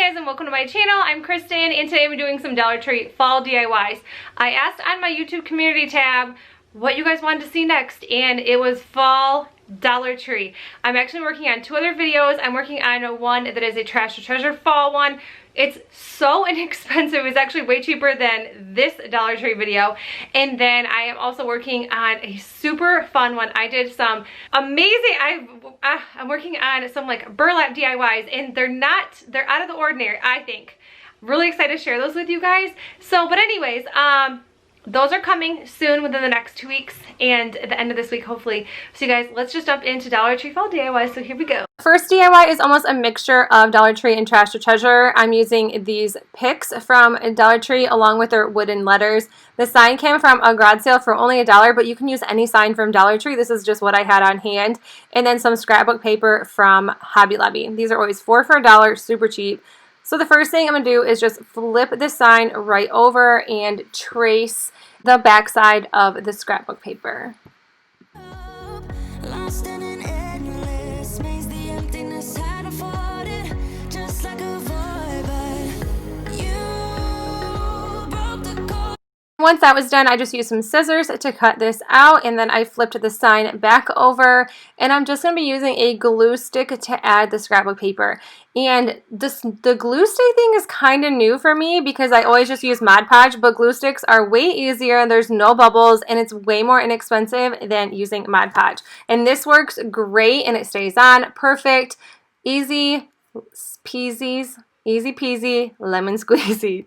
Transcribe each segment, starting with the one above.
guys and welcome to my channel. I'm Kristen and today I'm doing some Dollar Tree fall DIYs. I asked on my YouTube community tab what you guys wanted to see next and it was fall Dollar Tree. I'm actually working on two other videos. I'm working on one that is a trash or treasure fall one. It's so inexpensive. It's actually way cheaper than this Dollar Tree video. And then I am also working on a super fun one. I did some amazing, I'm working on some like burlap DIYs and they're out of the ordinary, I think. Really excited to share those with you guys. So, but anyways, those are coming soon within the next 2 weeks and at the end of this week, hopefully. So you guys, let's just jump into Dollar Tree fall DIY. So here we go. First DIY is almost a mixture of Dollar Tree and Trash or Treasure. I'm using these picks from Dollar Tree along with their wooden letters. The sign came from a garage sale for only $1, but you can use any sign from Dollar Tree. This is just what I had on hand. And then some scrapbook paper from Hobby Lobby. These are always 4 for $1, super cheap. So the first thing I'm going to do is just flip this sign right over and trace the back side of the scrapbook paper. Once that was done, I just used some scissors to cut this out, and then I flipped the sign back over, and I'm just going to be using a glue stick to add the scrapbook paper. And the glue stick thing is kind of new for me because I always just use Mod Podge, but glue sticks are way easier, there's no bubbles, and it's way more inexpensive than using Mod Podge. And this works great, and it stays on perfect, easy peasy, lemon squeezy.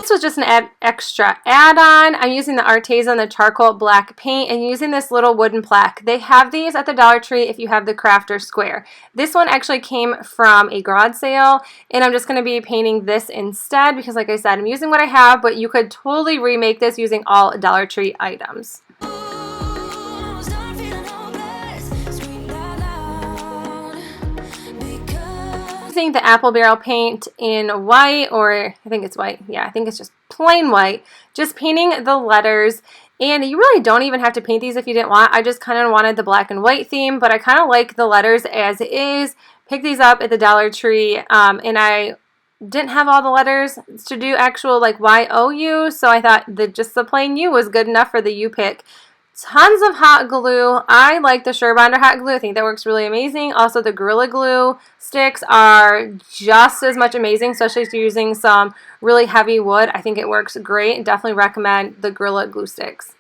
This was just an extra add-on. I'm using the Artisan, the charcoal black paint, and using this little wooden plaque. They have these at the Dollar Tree if you have the crafter square. This one actually came from a garage sale, and I'm just going to be painting this instead because, like I said, I'm using what I have, but you could totally remake this using all Dollar Tree items. The apple barrel paint in white, or I think it's white. Yeah, I think it's just plain white. Just painting the letters, and you really don't even have to paint these if you didn't want. I just kind of wanted the black and white theme, but I kind of like the letters as it is. Picked these up at the Dollar Tree, and I didn't have all the letters to do actual like Y-O-U, so I thought that just the plain U was good enough for the U pick. Tons of hot glue. I like the Surebonder hot glue. I think that works really amazing. Also, the Gorilla Glue sticks are just as much amazing, especially if you're using some really heavy wood. I think it works great. Definitely recommend the Gorilla Glue sticks.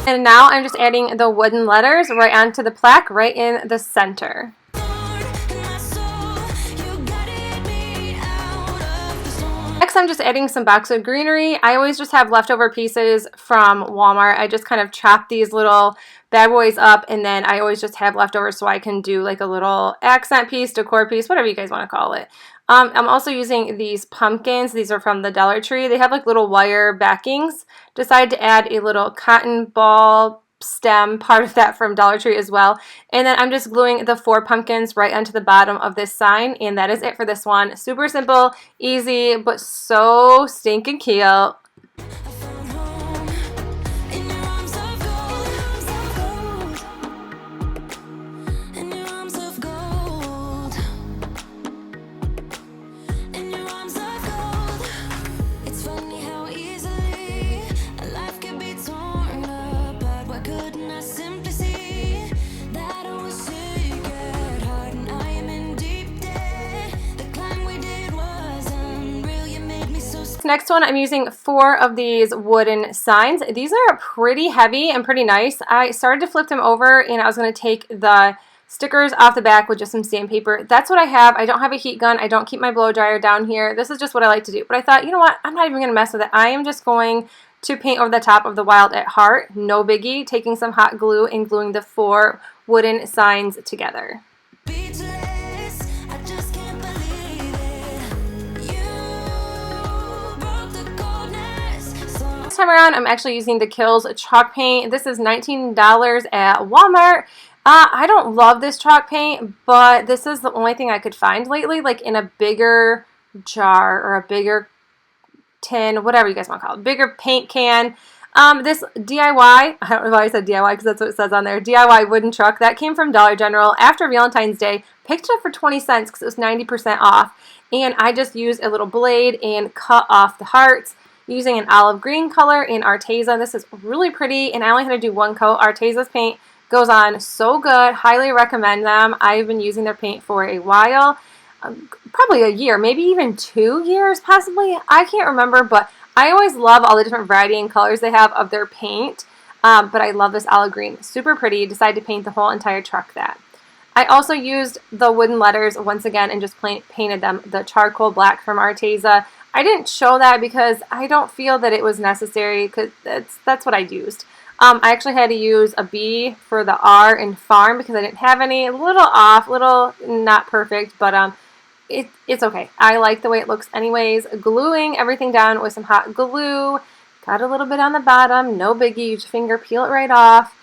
And now I'm just adding the wooden letters right onto the plaque, right in the center. Next, I'm just adding some boxwood greenery. I always just have leftover pieces from Walmart. I just kind of chop these little bad boys up, and then I always just have leftovers so I can do like a little accent piece, decor piece, whatever you guys want to call it. I'm also using these pumpkins. These are from the Dollar Tree. They have like little wire backings. Decided to add a little cotton ball stem part of that from Dollar Tree as well. And then I'm just gluing the 4 pumpkins right onto the bottom of this sign, and that is it for this one. Super simple, easy, but so stinking cute. Next one, I'm using 4 of these wooden signs. These are pretty heavy and pretty nice. I started to flip them over and I was going to take the stickers off the back with just some sandpaper. That's what I have. I don't have a heat gun. I don't keep my blow dryer down here. This is just what I like to do. But I thought, you know what? I'm not even going to mess with it. I am just going to paint over the top of the Wild at Heart. No biggie. Taking some hot glue and gluing the 4 wooden signs together. time around, I'm actually using the Kills chalk paint. This is $19 at Walmart. I don't love this chalk paint, but this is the only thing I could find lately, like in a bigger jar or a bigger tin, whatever you guys want to call it, bigger paint can. This DIY, I don't know why I said DIY because that's what it says on there, DIY wooden truck, that came from Dollar General after Valentine's Day. Picked it up for 20 cents because it was 90% off. And I just used a little blade and cut off the hearts using an olive green color in Arteza. This is really pretty, and I only had to do one coat. Arteza's paint goes on so good. Highly recommend them. I've been using their paint for a while, probably a year, maybe even 2 years possibly. I can't remember, but I always love all the different variety and colors they have of their paint, but I love this olive green. Super pretty. Decided to paint the whole entire truck that. I also used the wooden letters once again and just painted them the charcoal black from Arteza. I didn't show that because I don't feel that it was necessary because that's what I used. I actually had to use a B for the R in farm because I didn't have any. A little off, little not perfect, but it's okay. I like the way it looks anyways. Gluing everything down with some hot glue. Got a little bit on the bottom. No biggie. Use your finger, peel it right off.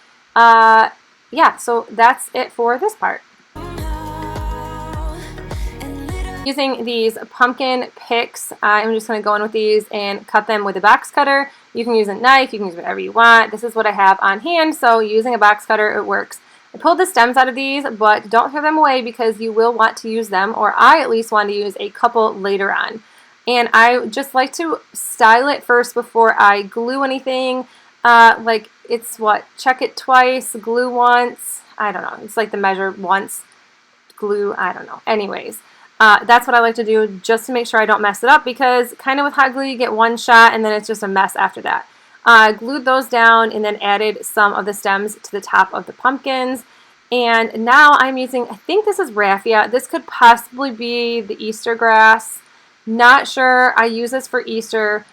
Yeah, so that's it for this part. Using these pumpkin picks, I'm just going to go in with these and cut them with a box cutter. You can use a knife, you can use whatever you want. This is what I have on hand, so using a box cutter, it works. I pulled the stems out of these, but don't throw them away because you will want to use them, or I at least want to use a couple later on. And I just like to style it first before I glue anything. Like it's what? Check it twice, glue once. I don't know. It's like the measure once, glue, I don't know. Anyways. That's what I like to do just to make sure I don't mess it up because kind of with hot glue you get one shot and then it's just a mess after that. Glued those down and then added some of the stems to the top of the pumpkins. And now I'm using, I think this is raffia. This could possibly be the Easter grass. Not sure. I use this for Easter,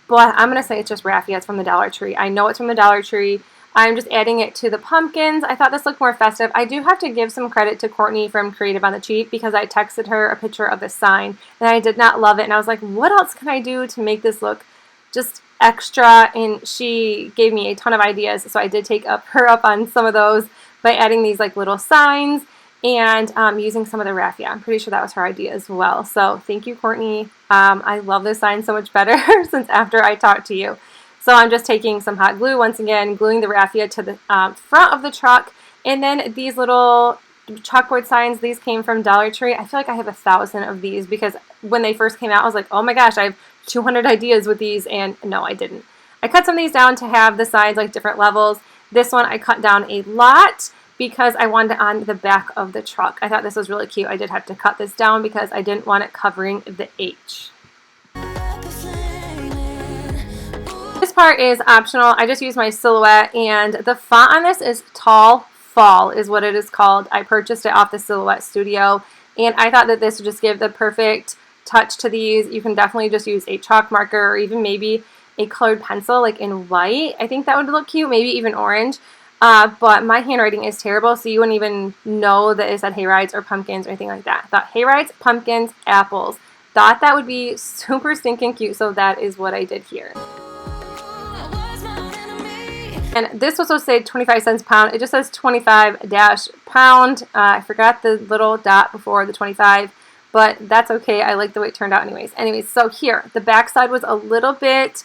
but I'm going to say it's just raffia. It's from the Dollar Tree. I know it's from the Dollar Tree. I'm just adding it to the pumpkins. I thought this looked more festive. I do have to give some credit to Courtney from Creative on the Cheap because I texted her a picture of the sign and I did not love it. And I was like, what else can I do to make this look just extra? And she gave me a ton of ideas. So I did take her up on some of those by adding these like little signs and using some of the raffia. I'm pretty sure that was her idea as well. So thank you, Courtney. I love this sign so much better since after I talked to you. So I'm just taking some hot glue, once again, gluing the raffia to the front of the truck. And then these little chalkboard signs, these came from Dollar Tree. I feel like I have 1,000 of these because when they first came out, I was like, oh my gosh, I have 200 ideas with these. And no, I didn't. I cut some of these down to have the signs like different levels. This one I cut down a lot because I wanted it on the back of the truck. I thought this was really cute. I did have to cut this down because I didn't want it covering the H. This part is optional. I just use my silhouette, and the font on this is Tall Fall is what it is called. I purchased it off the Silhouette Studio, and I thought that this would just give the perfect touch to these. You can definitely just use a chalk marker or even maybe a colored pencil like in white. I think that would look cute, maybe even orange. But my handwriting is terrible, so you wouldn't even know that it said hayrides or pumpkins or anything like that. I thought hayrides, pumpkins, apples. Thought that would be super stinking cute, so that is what I did here. And this was supposed to say 25 cents a pound. It just says 25-pound. I forgot the little dot before the 25, but that's okay. I like the way it turned out anyways. So here, the back side was a little bit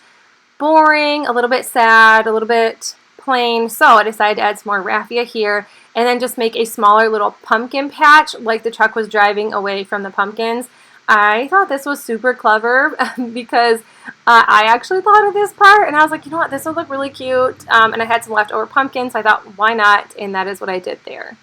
boring, a little bit sad, a little bit plain. So I decided to add some more raffia here and then just make a smaller little pumpkin patch like the truck was driving away from the pumpkins. I thought this was super clever because I actually thought of this part and I was like, you know what, this would look really cute. And I had some leftover pumpkins, so I thought, why not? And that is what I did there.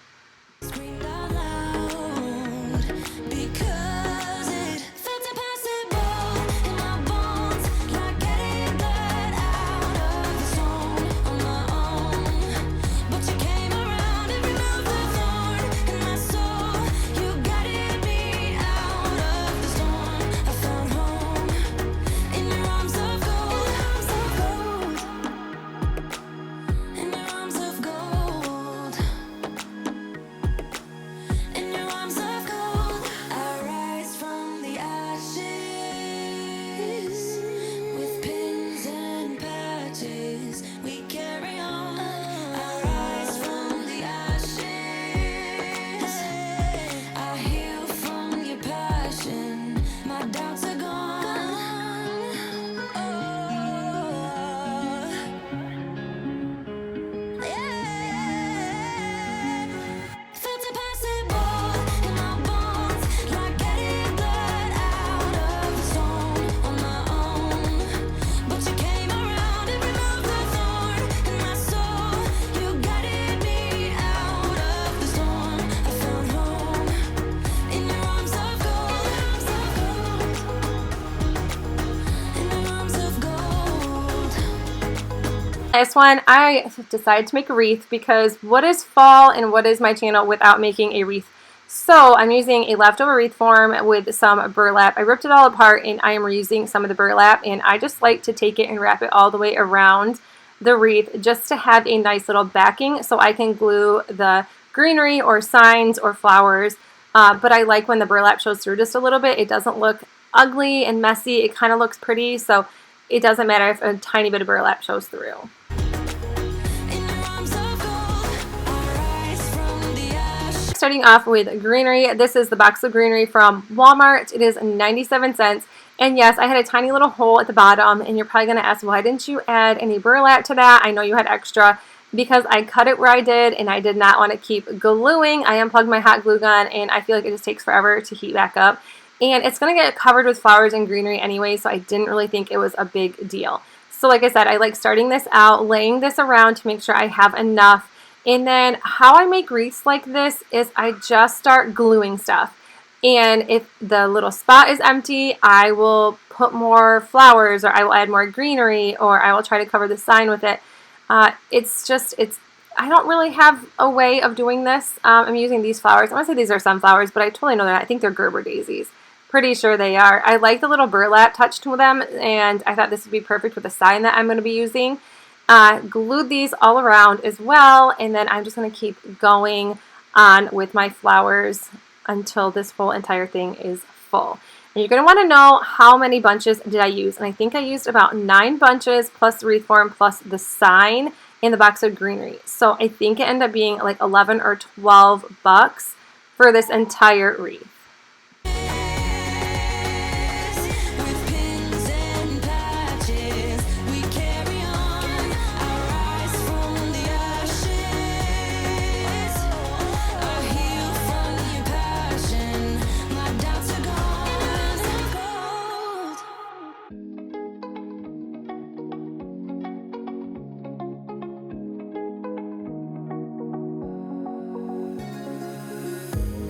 This one, I decided to make a wreath because what is fall and what is my channel without making a wreath? So I'm using a leftover wreath form with some burlap. I ripped it all apart and I am reusing some of the burlap, and I just like to take it and wrap it all the way around the wreath just to have a nice little backing so I can glue the greenery or signs or flowers. But I like when the burlap shows through just a little bit. It doesn't look ugly and messy. It kind of looks pretty, so it doesn't matter if a tiny bit of burlap shows through. Starting off with greenery. This is the box of greenery from Walmart. It is 97 cents. And yes, I had a tiny little hole at the bottom, and you're probably going to ask, why didn't you add any burlap to that? I know you had extra. Because I cut it where I did, and I did not want to keep gluing. I unplugged my hot glue gun, and I feel like it just takes forever to heat back up. And it's going to get covered with flowers and greenery anyway, so I didn't really think it was a big deal. So like I said, I like starting this out, laying this around to make sure I have enough. And then how I make wreaths like this is I just start gluing stuff. And if the little spot is empty, I will put more flowers, or I will add more greenery, or I will try to cover the sign with it. I don't really have a way of doing this. I'm using these flowers. I want to say these are sunflowers, but I totally know that. I think they're Gerber daisies. Pretty sure they are. I like the little burlap touch to them, and I thought this would be perfect with the sign that I'm going to be using. Glued these all around as well, and then I'm just going to keep going on with my flowers until this whole entire thing is full. And you're going to want to know how many bunches did I use, and I think I used about 9 bunches plus the wreath form plus the sign in the box of greenery. So I think it ended up being like 11 or 12 bucks for this entire wreath.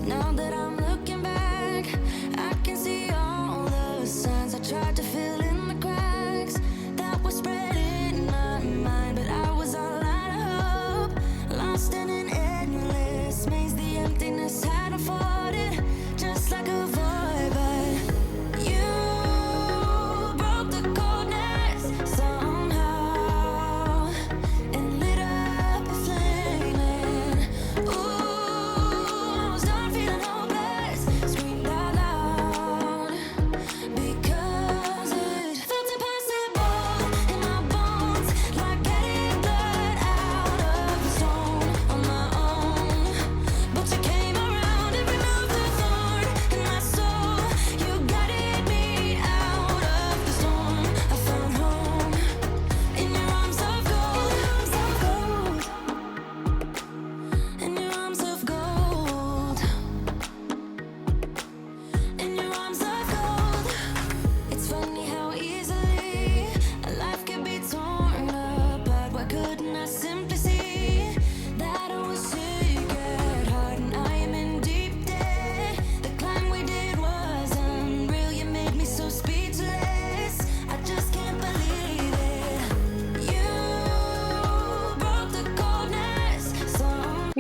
Now that I'm looking back, I can see all the signs I tried to fill in the cracks that were spread in my mind, but I was all out of hope, lost in an endless maze. The emptiness had unfolded just like a void, but you broke the coldness somehow and lit up a flame. And ooh,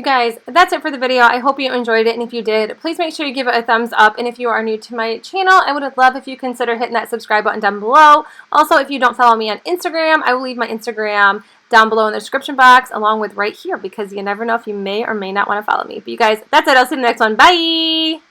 You guys, that's it for the video. I hope you enjoyed it, and if you did, please make sure you give it a thumbs up. And if you are new to my channel, I would love if you consider hitting that subscribe button down below. Also, if you don't follow me on Instagram, I will leave my Instagram down below in the description box, along with right here, because you never know if you may or may not want to follow me. But you guys, that's it. I'll see you in the next one. Bye!